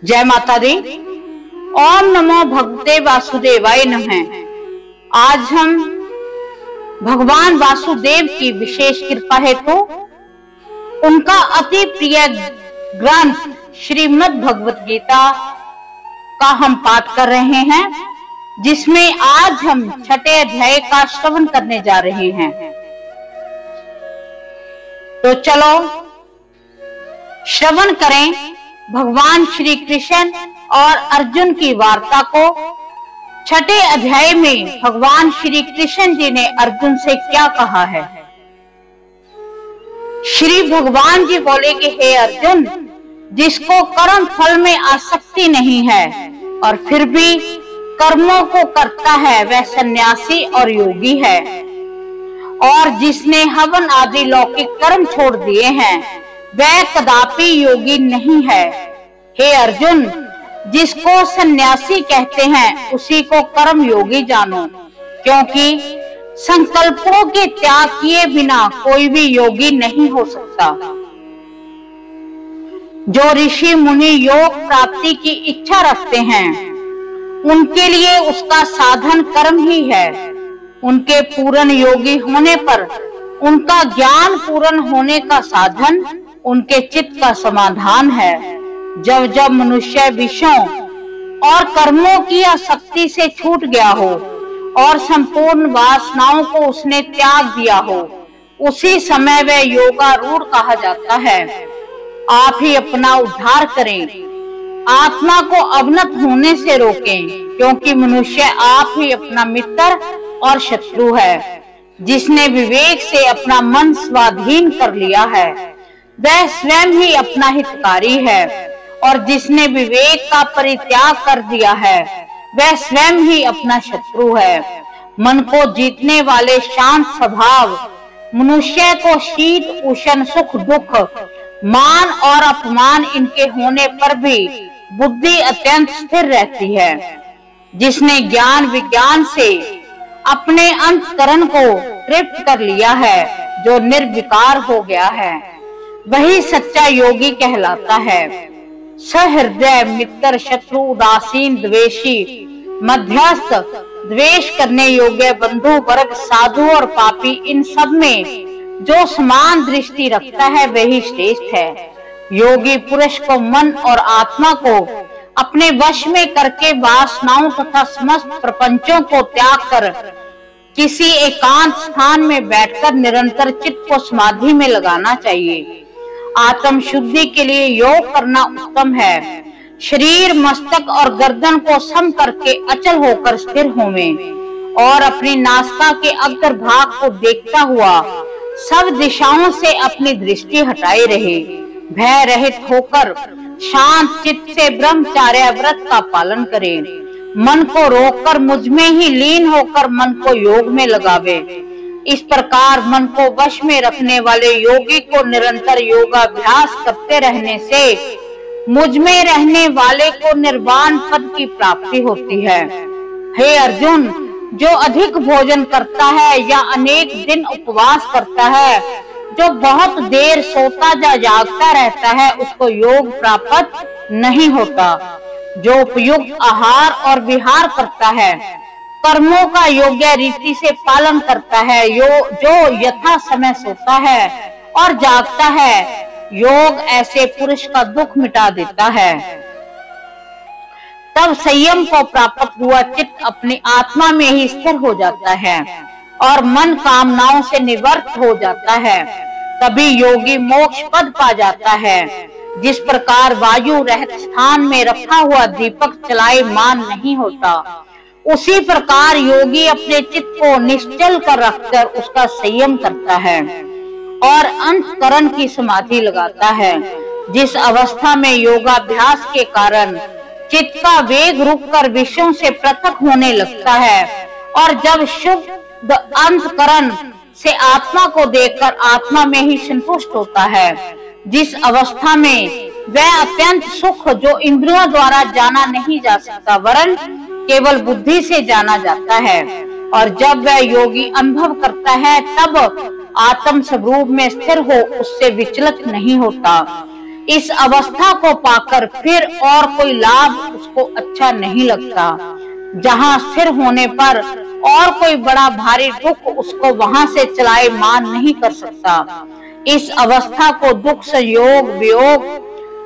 जय माता दी। ओम नमो भगवते वासुदेवाय नमः। आज हम भगवान वासुदेव की विशेष कृपा हेतु उनका अति प्रिय ग्रंथ श्रीमद् भगवत गीता का हम पाठ कर रहे हैं, जिसमें आज हम छठे अध्याय का श्रवण करने जा रहे हैं। तो चलो श्रवण करें भगवान श्री कृष्ण और अर्जुन की वार्ता को। छठे अध्याय में भगवान श्री कृष्ण जी ने अर्जुन से क्या कहा है। श्री भगवान जी बोले कि हे अर्जुन, जिसको कर्म फल में आसक्ति नहीं है और फिर भी कर्मों को करता है, वह सन्यासी और योगी है। और जिसने हवन आदि लौकिक कर्म छोड़ दिए हैं, वह कदापि योगी नहीं है। हे अर्जुन, जिसको सन्यासी कहते हैं उसी को कर्म योगी जानो, क्योंकि संकल्पों के त्याग किए बिना कोई भी योगी नहीं हो सकता। जो ऋषि मुनि योग प्राप्ति की इच्छा रखते हैं, उनके लिए उसका साधन कर्म ही है। उनके पूर्ण योगी होने पर उनका ज्ञान पूर्ण होने का साधन उनके चित्त का समाधान है। जब जब मनुष्य विषयों और कर्मों की आसक्ति से छूट गया हो और संपूर्ण वासनाओं को उसने त्याग दिया हो, उसी समय वह योगारूढ़ कहा जाता है। आप ही अपना उद्धार करें, आत्मा को अवनत होने से रोकें, क्योंकि मनुष्य आप ही अपना मित्र और शत्रु है। जिसने विवेक से अपना मन स्वाधीन कर लिया है, वह स्वयं ही अपना हितकारी है, और जिसने विवेक का परित्याग कर दिया है, वह स्वयं ही अपना शत्रु है। मन को जीतने वाले शांत स्वभाव मनुष्य को शीत उष्ण सुख दुख मान और अपमान इनके होने पर भी बुद्धि अत्यंत स्थिर रहती है। जिसने ज्ञान विज्ञान से अपने अंतकरण को तृप्त कर लिया है, जो निर्विकार हो गया है, वही सच्चा योगी कहलाता है। सहृदय मित्र शत्रु उदासीन द्वेषी मध्यस्थ द्वेष करने योग्य बंधु वर्ग साधु और पापी, इन सब में जो समान दृष्टि रखता है वही श्रेष्ठ है। योगी पुरुष को मन और आत्मा को अपने वश में करके वासनाओं तथा समस्त प्रपंचों को त्याग कर किसी एकांत स्थान में बैठकर निरंतर चित्त को समाधि में लगाना चाहिए। आत्म शुद्धि के लिए योग करना उत्तम है। शरीर मस्तक और गर्दन को सम करके अचल होकर स्थिर होवें और अपनी नासिका के अग्रभाग को देखता हुआ सब दिशाओं से अपनी दृष्टि हटाए रहे। भय रहित होकर शांत चित्त से ब्रह्मचर्य व्रत का पालन करे। मन को रोककर मुझ में ही लीन होकर मन को योग में लगावे। इस प्रकार मन को वश में रखने वाले योगी को निरंतर योगाभ्यास करते रहने से मुझ में रहने वाले को निर्वाण पद की प्राप्ति होती है। हे अर्जुन, जो अधिक भोजन करता है या अनेक दिन उपवास करता है, जो बहुत देर सोता या जागता रहता है, उसको योग प्राप्त नहीं होता। जो उपयुक्त आहार और विहार करता है, कर्मों का योग्य रीति से पालन करता है, जो यथा समय सोता है और जागता है, योग ऐसे पुरुष का दुख मिटा देता है। तब संयम को प्राप्त हुआ चित्त अपनी आत्मा में ही स्थिर हो जाता है और मन कामनाओं से निवृत्त हो जाता है। तभी योगी मोक्ष पद पा जाता है। जिस प्रकार वायु रहित स्थान में रखा हुआ दीपक चलायमान नहीं होता, उसी प्रकार योगी अपने चित्त को निश्चल कर रखकर उसका संयम करता है और अंतकरण की समाधि लगाता है। जिस अवस्था में योगाभ्यास के कारण चित्त का वेग रुककर विषयों से पृथक होने लगता है और जब शुद्ध अंतकरण से आत्मा को देखकर आत्मा में ही संतुष्ट होता है, जिस अवस्था में वह अत्यंत सुख जो इंद्रियों द्वारा जाना नहीं जा सकता वरन केवल बुद्धि से जाना जाता है, और जब वह योगी अनुभव करता है तब आत्म स्वरूप में स्थिर हो उससे विचलित नहीं होता। इस अवस्था को पाकर फिर और कोई लाभ उसको अच्छा नहीं लगता। जहाँ स्थिर होने पर और कोई बड़ा भारी दुख उसको वहां से चलायमान नहीं कर सकता। इस अवस्था को दुख संयोग वियोग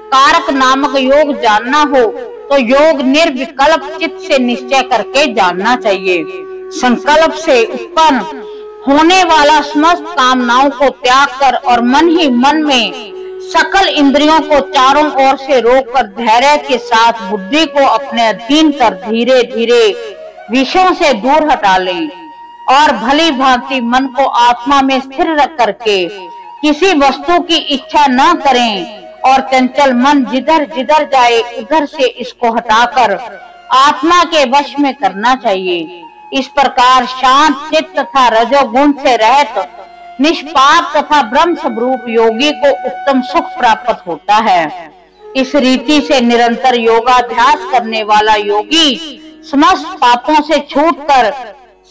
कारक नामक योग जानना हो तो योग निर्विकल्प चित्त से निश्चय करके जानना चाहिए। संकल्प से उत्पन्न होने वाला समस्त कामनाओं को त्याग कर और मन ही मन में सकल इंद्रियों को चारों ओर से रोककर धैर्य के साथ बुद्धि को अपने अधीन कर धीरे धीरे विषयों से दूर हटा लें और भली भांति मन को आत्मा में स्थिर रख करके किसी वस्तु की इच्छा न करें और चंचल मन जिधर जिधर जाए उधर से इसको हटाकर आत्मा के वश में करना चाहिए। इस प्रकार शांत चित्त तथा रजोगुण से रहित निष्पाप तथा ब्रह्म स्वरूप योगी को उत्तम सुख प्राप्त होता है। इस रीति से निरंतर योगाभ्यास करने वाला योगी समस्त पापों से छूटकर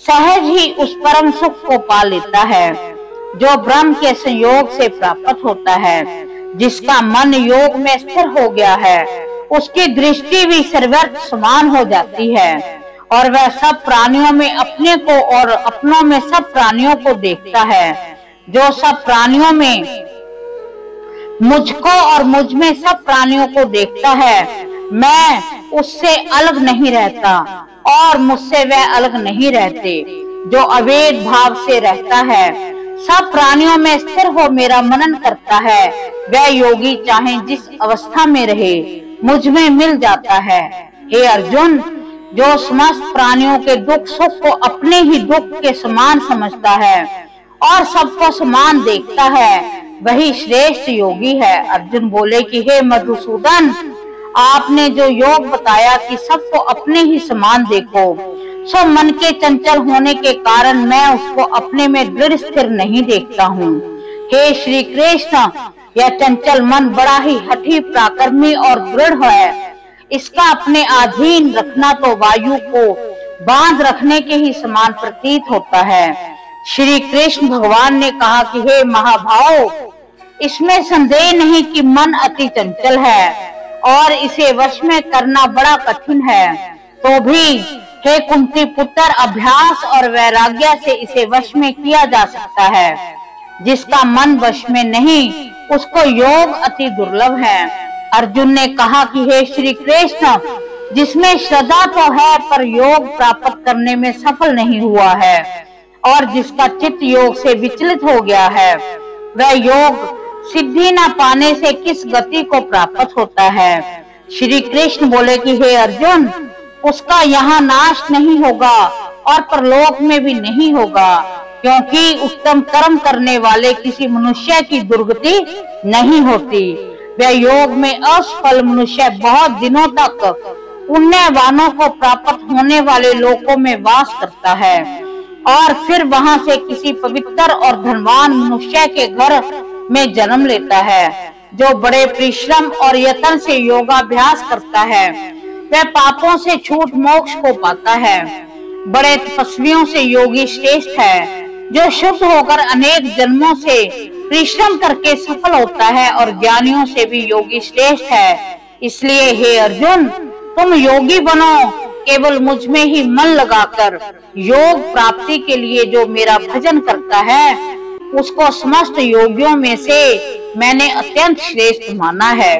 सहज ही उस परम सुख को पा लेता है जो ब्रह्म के संयोग से प्राप्त होता है। जिसका मन योग में स्थिर हो गया है उसकी दृष्टि भी सर्वत्र समान हो जाती है और वह सब प्राणियों में अपने को और अपनों में सब प्राणियों को देखता है। जो सब प्राणियों में मुझको और मुझ में सब प्राणियों को देखता है, मैं उससे अलग नहीं रहता और मुझसे वह अलग नहीं रहते। जो अभेद भाव से रहता है, सब प्राणियों में स्थिर हो मेरा मनन करता है, वह योगी चाहे जिस अवस्था में रहे मुझ में मिल जाता है। हे अर्जुन, जो समस्त प्राणियों के दुख सुख को अपने ही दुख के समान समझता है और सबको समान देखता है, वही श्रेष्ठ योगी है। अर्जुन बोले कि हे मधुसूदन, आपने जो योग बताया कि सबको अपने ही समान देखो, सो मन के चंचल होने के कारण मैं उसको अपने में दृढ़ स्थिर नहीं देखता हूँ। हे श्री कृष्ण, यह चंचल मन बड़ा ही हठी पराक्रमी और दृढ़ है। इसका अपने अधीन रखना तो वायु को बांध रखने के ही समान प्रतीत होता है। श्री कृष्ण भगवान ने कहा कि हे महाभाव, इसमें संदेह नहीं कि मन अति चंचल है और इसे वश में करना बड़ा कठिन है। तो भी हे कुंती पुत्र, अभ्यास और वैराग्य से इसे वश में किया जा सकता है। जिसका मन वश में नहीं उसको योग अति दुर्लभ है। अर्जुन ने कहा कि हे श्री कृष्ण, जिसमें श्रद्धा तो है पर योग प्राप्त करने में सफल नहीं हुआ है और जिसका चित्त योग से विचलित हो गया है, वह योग सिद्धि न पाने से किस गति को प्राप्त होता है। श्री कृष्ण बोले कि हे अर्जुन, उसका यहाँ नाश नहीं होगा और परलोक में भी नहीं होगा, क्योंकि उत्तम कर्म करने वाले किसी मनुष्य की दुर्गति नहीं होती। वह योग में असफल मनुष्य बहुत दिनों तक पुण्यवानों को प्राप्त होने वाले लोकों में वास करता है और फिर वहां से किसी पवित्र और धनवान मनुष्य के घर में जन्म लेता है। जो बड़े परिश्रम और यत्न से योगाभ्यास करता है, वह पापों से छूट मोक्ष को पाता है। बड़े तपस्वियों से योगी श्रेष्ठ है। जो शुद्ध होकर अनेक जन्मों से परिश्रम करके सफल होता है और ज्ञानियों से भी योगी श्रेष्ठ है। इसलिए हे अर्जुन, तुम योगी बनो, केवल मुझ में ही मन लगाकर। योग प्राप्ति के लिए जो मेरा भजन करता है, उसको समस्त योगियों में से मैंने अत्यंत श्रेष्ठ माना है।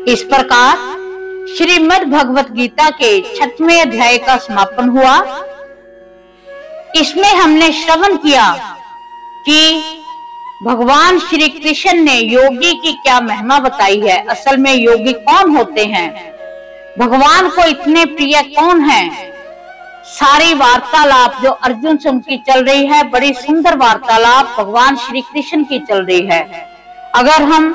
इस प्रकार श्रीमद् भगवत गीता के 6वें अध्याय का समापन हुआ। इसमें हमने श्रवण किया कि भगवान श्री कृष्ण ने योगी की क्या महिमा बताई है। असल में योगी कौन होते हैं, भगवान को इतने प्रिय कौन हैं। सारी वार्तालाप जो अर्जुन से उनकी चल रही है, बड़ी सुंदर वार्तालाप भगवान श्री कृष्ण की चल रही है। अगर हम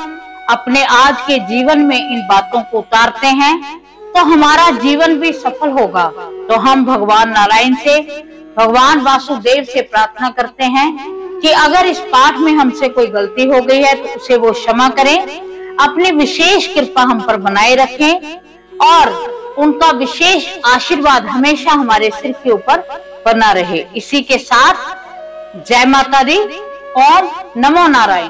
अपने आज के जीवन में इन बातों को उतारते हैं तो हमारा जीवन भी सफल होगा। तो हम भगवान नारायण से, भगवान वासुदेव से प्रार्थना करते हैं कि अगर इस पाठ में हमसे कोई गलती हो गई है तो उसे वो क्षमा करें, अपनी विशेष कृपा हम पर बनाए रखें और उनका विशेष आशीर्वाद हमेशा हमारे सिर के ऊपर बना रहे। इसी के साथ जय माता दी और नमो नारायण।